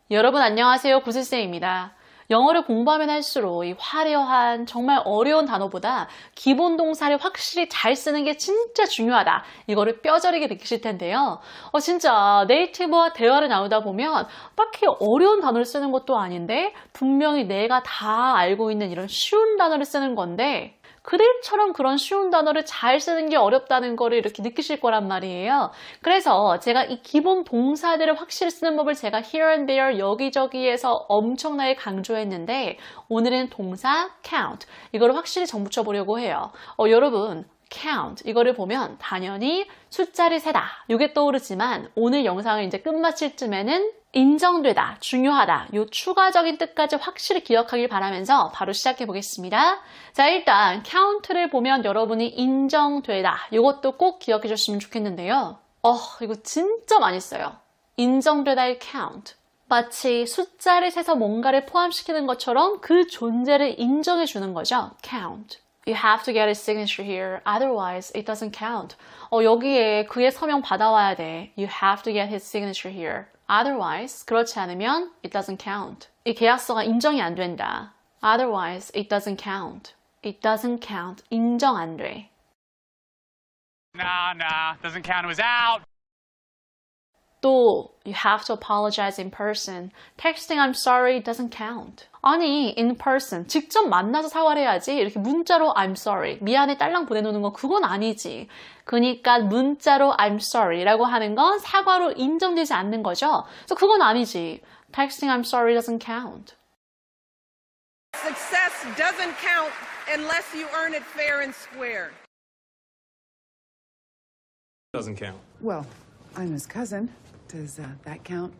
여러분 안녕하세요. 구슬쌤입니다. 영어를 공부하면 할수록 이 화려한 정말 어려운 단어보다 기본 동사를 확실히 잘 쓰는 게 진짜 중요하다. 이거를 뼈저리게 느끼실 텐데요. 진짜 네이티브와 대화를 나누다 보면 딱히 어려운 단어를 쓰는 것도 아닌데 분명히 내가 다 알고 있는 이런 쉬운 단어를 쓰는 건데 그들처럼 그런 쉬운 단어를 잘 쓰는 게 어렵다는 거를 이렇게 느끼실 거란 말이에요. 그래서 제가 이 기본 동사들을 확실히 쓰는 법을 제가 here and there 여기저기에서 엄청나게 강조했는데 오늘은 동사 count 이거를 확실히 정붙여 보려고 해요. 여러분 count 이거를 보면 당연히 숫자를 세다 이게 떠오르지만 오늘 영상을 이제 끝마칠 쯤에는 인정되다, 중요하다 이 추가적인 뜻까지 확실히 기억하길 바라면서 바로 시작해 보겠습니다. 자, 일단 count를 보면 여러분이 인정되다 이것도 꼭 기억해 줬으면 좋겠는데요. 이거 진짜 많이 써요. 인정되다의 count 마치 숫자를 세서 뭔가를 포함시키는 것처럼 그 존재를 인정해 주는 거죠. count You have to get his signature here, otherwise it doesn't count. 여기에 그의 서명 받아와야 돼. You have to get his signature here. Otherwise, 그렇지 않으면 it doesn't count. 이 계약서가 인정이 안 된다. Otherwise, it doesn't count. It doesn't count. 인정 안 돼. Nah, doesn't count. It was out. 또 you have to apologize in person. Texting I'm sorry doesn't count. 아니 in person 직접 만나서 사과를 해야지 이렇게 문자로 I'm sorry 미안해 딸랑 보내놓는 거 그건 아니지. 그러니까 문자로 I'm sorry라고 하는 건 사과로 인정되지 않는 거죠. 그래서 그건 아니지. Texting I'm sorry doesn't count. Success doesn't count unless you earn it fair and square. Doesn't count. Well, I'm his cousin. Does that count?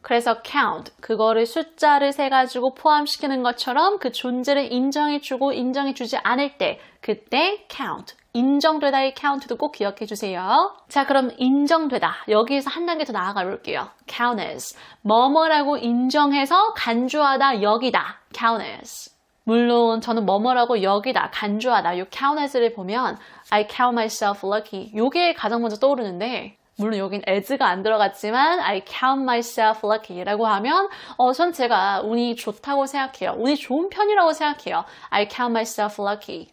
그래서 count, 그거를 숫자를 세가지고 포함시키는 것처럼 그 존재를 인정해주고 인정해주지 않을 때 그때 count, 인정되다의 count도 꼭 기억해주세요. 자, 그럼 인정되다. 여기에서 한 단계 더 나아가 볼게요. count as, 뭐뭐라고 인정해서 간주하다, 여기다. count as. 물론 저는 뭐뭐라고 여기다, 간주하다, 이 count as를 보면 I count myself lucky. 요게 가장 먼저 떠오르는데 물론 여긴 as가 안 들어갔지만 I count myself lucky라고 하면 전 제가 운이 좋다고 생각해요. 운이 좋은 편이라고 생각해요. I count myself lucky.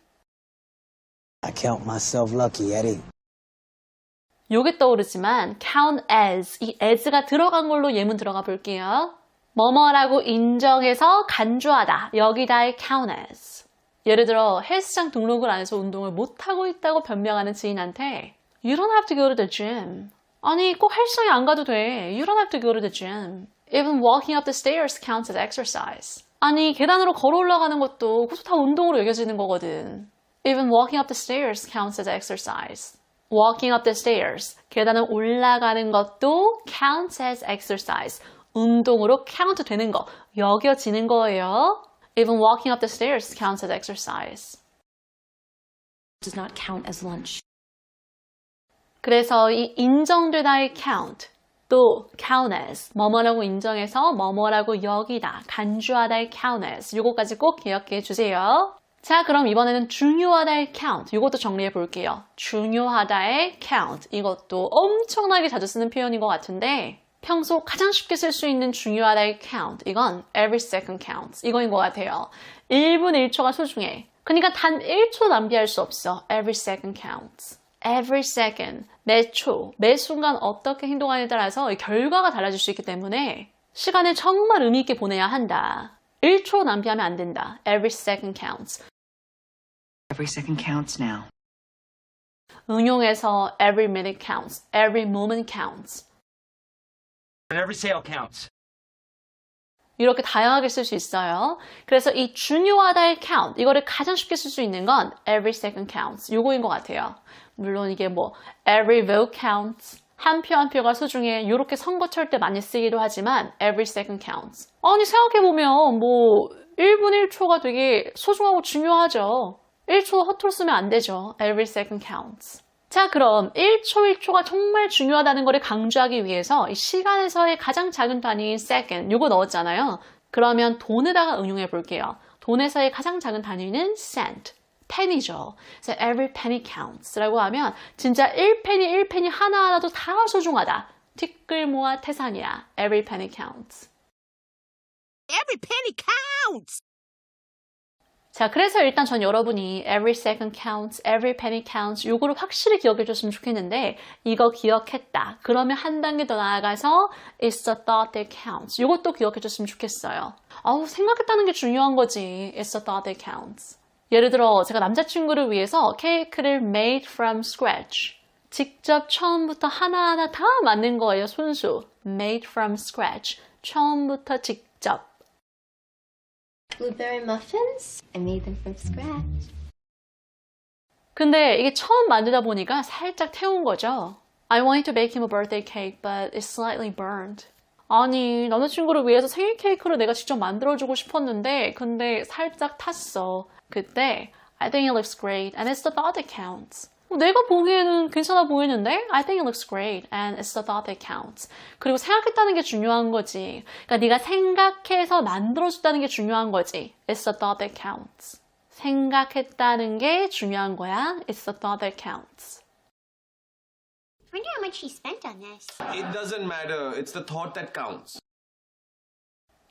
I count myself lucky, Eddie. 요게 떠오르지만 count as, 이 as가 들어간 걸로 예문 들어가 볼게요. 뭐뭐라고 인정해서 간주하다. 여기다의 count as. 예를 들어 헬스장 등록을 안 해서 운동을 못하고 있다고 변명하는 지인한테 You don't have to go to the gym. 아니, 꼭 헬스장에 안 가도 돼. You don't have to go to the gym. Even walking up the stairs counts as exercise. 아니, 계단으로 걸어 올라가는 것도 그것도 다 운동으로 여겨지는 거거든. Even walking up the stairs counts as exercise. Walking up the stairs. 계단을 올라가는 것도 counts as exercise. 운동으로 count 되는 거, 여겨지는 거예요. Even walking up the stairs counts as exercise. Does not count as lunch. 그래서 이 인정되다의 count, 또 count as, 뭐뭐라고 인정해서 뭐뭐라고 여기다, 간주하다의 count as, 요거까지 꼭 기억해 주세요. 자, 그럼 이번에는 중요하다의 count, 요것도 정리해 볼게요. 중요하다의 count, 이것도 엄청나게 자주 쓰는 표현인 것 같은데 평소 가장 쉽게 쓸 수 있는 중요하다의 count, 이건 every second counts, 이거인 것 같아요. 1분 1초가 소중해. 그러니까 단 1초 낭비할 수 없어. Every second counts. Every second, 매 초, 매 순간 어떻게 행동하느냐에 따라서 결과가 달라질 수 있기 때문에 시간을 정말 의미 있게 보내야 한다. 1초 낭비하면 안 된다. Every second counts. Every second counts now. 응용해서 every minute counts. Every moment counts. And every sale counts. 이렇게 다양하게 쓸 수 있어요. 그래서 이 중요하다의 count, 이거를 가장 쉽게 쓸 수 있는 건 every second counts, 요거인 것 같아요. 물론 이게 뭐 every vote counts, 한 표 한 표가 소중해, 이렇게 선거철 때 많이 쓰기도 하지만 every second counts. 아니 생각해보면 뭐 1분 1초가 되게 소중하고 중요하죠. 1초 허투루 쓰면 안 되죠. Every second counts. 자, 그럼 1초 1초가 정말 중요하다는 것을 강조하기 위해서 이 시간에서의 가장 작은 단위인 second, 요거 넣었잖아요. 그러면 돈에다가 응용해 볼게요. 돈에서의 가장 작은 단위는 cent, penny죠. 그래서 every penny counts 라고 하면 진짜 1penny 1penny 하나하나도 다 소중하다. 티끌 모아 태산이야. Every penny counts. Every penny counts. 자, 그래서 일단 전 여러분이 every second counts, every penny counts 요거를 확실히 기억해 줬으면 좋겠는데 이거 기억했다. 그러면 한 단계 더 나아가서 it's the thought that counts. 요것도 기억해 줬으면 좋겠어요. 생각했다는 게 중요한 거지. It's the thought that counts. 예를 들어 제가 남자친구를 위해서 케이크를 made from scratch. 직접 처음부터 하나하나 다 만든 거예요. 손수. made from scratch. 처음부터 직접. Blueberry muffins? I made them from scratch. 근데 이게 처음 만들다 보니까 살짝 태운 거죠. I wanted to bake him a birthday cake, but it's slightly burned. 아니, 남자친구를 위해서 생일 케이크를 내가 직접 만들어주고 싶었는데 근데 살짝 탔어. 그때 I think it looks great and it's the thought that counts. 내가 보기에는 괜찮아 보이는데 I think it looks great and it's the thought that counts. 그리고 생각했다는 게 중요한 거지. 그러니까 네가 생각해서 만들어줬다는 게 중요한 거지. It's the thought that counts. 생각했다는 게 중요한 거야. It's the thought that counts. I wonder how much she spent on this. It doesn't matter. It's the thought that counts.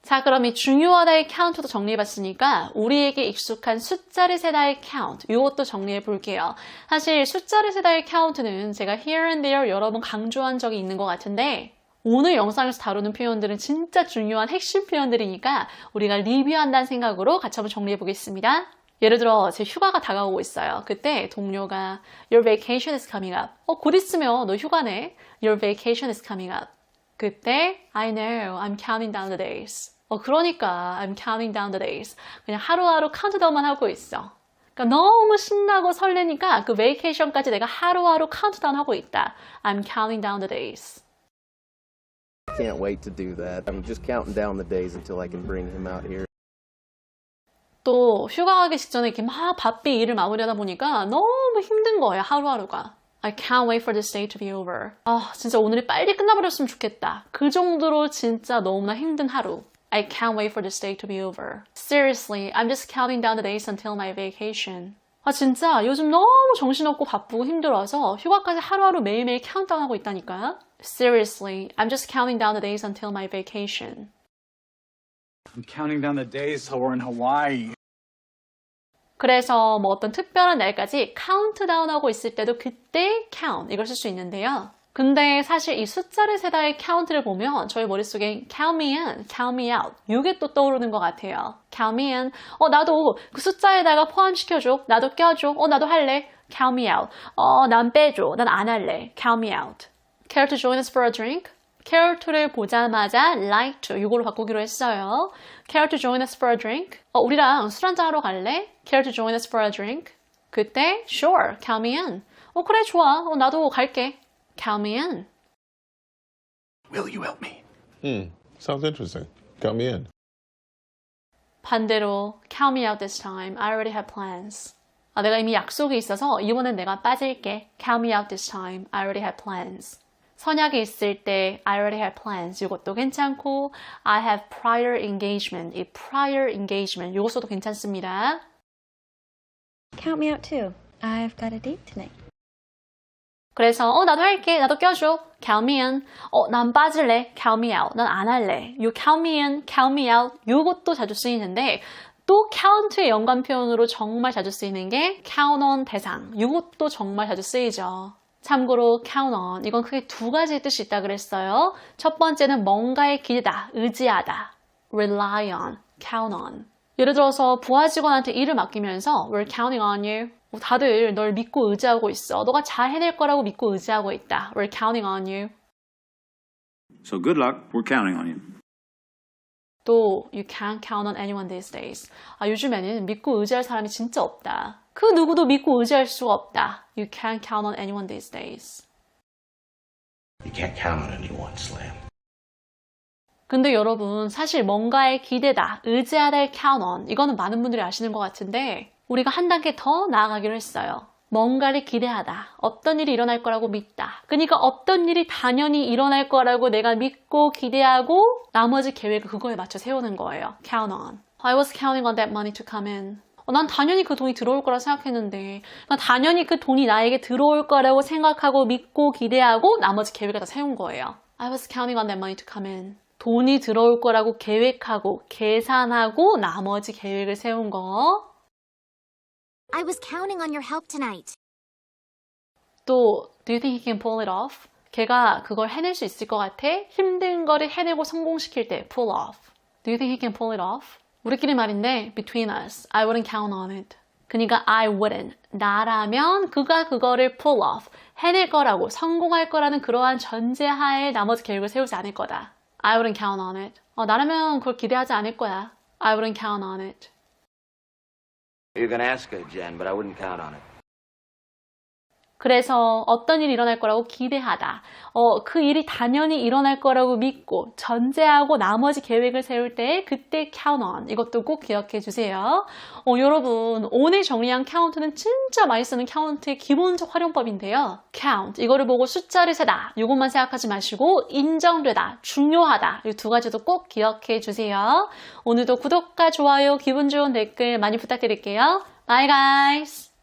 자, 그럼 이 중요하다의 count도 정리해봤으니까 우리에게 익숙한 숫자를 세다의 count 이것도 정리해 볼게요. 사실 숫자를 세다의 count는 제가 here and there 여러 번 강조한 적이 있는 것 같은데 오늘 영상에서 다루는 표현들은 진짜 중요한 핵심 표현들이니까 우리가 리뷰한다는 생각으로 같이 한번 정리해 보겠습니다. 예를 들어 제 휴가가 다가오고 있어요. 그때 동료가 Your vacation is coming up. 곧 있으면 너 휴가네. Your vacation is coming up. 그때 I know I'm counting down the days. 그러니까 I'm counting down the days. 그냥 하루하루 카운트다운만 하고 있어. 그러니까 너무 신나고 설레니까 그 베이케이션까지 내가 하루하루 카운트다운 하고 있다. I'm counting down the days. Can't wait to do that. I'm just counting down the days until I can bring him out here. 또 휴가 가기 직전에 이렇게 막 바삐 일을 마무리하다 보니까 너무 힘든 거예요. 하루하루가. I can't wait for this day to be over. 진짜 오늘이 빨리 끝나버렸으면 좋겠다. 그 정도로 진짜 너무나 힘든 하루. I can't wait for this day to be over. Seriously, I'm just counting down the days until my vacation. 진짜 요즘 너무 정신없고 바쁘고 힘들어서 휴가까지 하루하루 매일매일 카운트다운하고 있다니까. Seriously, I'm just counting down the days until my vacation. I'm counting down the days till we're in Hawaii. 그래서 뭐 어떤 특별한 날까지 카운트다운하고 있을 때도 그때 count 이걸 쓸 수 있는데요. 근데 사실 이 숫자를 세다의 count를 보면 저희 머릿속에 count me in, count me out 이게 또 떠오르는 것 같아요. count me in, 나도 그 숫자에다가 포함시켜줘. 나도 껴줘. 나도 할래. count me out. 난 빼줘. 난 안 할래. count me out. Care to join us for a drink? care to를 보자마자 like to 이걸로 바꾸기로 했어요. care to join us for a drink? 우리랑 술 한잔 하러 갈래? care to join us for a drink? 그때 sure, count me in. 그래 좋아. 나도 갈게. count me in. Will you help me? Sounds interesting. Count me in. 반대로 count me out this time. I already have plans. 내가 이미 약속이 있어서 이번엔 내가 빠질게. count me out this time. I already have plans. 선약이 있을 때 I already have plans 이것도 괜찮고 I have prior engagement 이 prior engagement 이것 써도 괜찮습니다. Count me out too. I've got a date tonight. 그래서 나도 할게. 나도 껴줘. count me in. 난 빠질래. count me out. 난 안 할래. You count me in, count me out. 이것도 자주 쓰이는데 또 count의 연관 표현으로 정말 자주 쓰이는 게 count on 대상. 이것도 정말 자주 쓰이죠. 참고로 count on 이건 크게 두 가지의 뜻이 있다 그랬어요. 첫 번째는 뭔가에 기대다, 의지하다. rely on, count on. 예를 들어서 부하 직원한테 일을 맡기면서 we're counting on you. 다들 널 믿고 의지하고 있어. 너가 잘 해낼 거라고 믿고 의지하고 있다. We're counting on you. So good luck. We're counting on you. 또 you can't count on anyone these days. 요즘에는 믿고 의지할 사람이 진짜 없다. 그 누구도 믿고 의지할 수가 없다. You can't count on anyone these days. You can't count on anyone, Slam. 근데 여러분 사실 뭔가에 기대다, 의지하다의 count on 이거는 많은 분들이 아시는 것 같은데 우리가 한 단계 더 나아가기로 했어요. 뭔가를 기대하다. 어떤 일이 일어날 거라고 믿다. 그러니까 어떤 일이 당연히 일어날 거라고 내가 믿고 기대하고 나머지 계획을 그거에 맞춰 세우는 거예요. count on. I was counting on that money to come in. 난 당연히 그 돈이 들어올 거라 생각했는데 난 당연히 그 돈이 나에게 들어올 거라고 생각하고 믿고 기대하고 나머지 계획을 다 세운 거예요. I was counting on that money to come in. 돈이 들어올 거라고 계획하고 계산하고 나머지 계획을 세운 거. I was counting on your help tonight. 또 do you think he can pull it off? 걔가 그걸 해낼 수 있을 것 같아? 힘든 거를 해내고 성공시킬 때 pull off. Do you think he can pull it off? 우리끼리 말인데 between us, I wouldn't count on it. 그러니까 I wouldn't. 나라면 그가 그거를 pull off. 해낼 거라고, 성공할 거라는 그러한 전제하에 나머지 계획을 세우지 않을 거다. I wouldn't count on it. 나라면 그걸 기대하지 않을 거야. I wouldn't count on it. You're gonna ask her, Jen, but I wouldn't count on it. 그래서 어떤 일이 일어날 거라고 기대하다. 그 일이 당연히 일어날 거라고 믿고 전제하고 나머지 계획을 세울 때 그때 count on. 이것도 꼭 기억해 주세요. 여러분 오늘 정리한 count는 진짜 많이 쓰는 count의 기본적 활용법인데요. count. 이거를 보고 숫자를 세다. 이것만 생각하지 마시고 인정되다. 중요하다. 이 두 가지도 꼭 기억해 주세요. 오늘도 구독과 좋아요, 기분 좋은 댓글 많이 부탁드릴게요. Bye guys.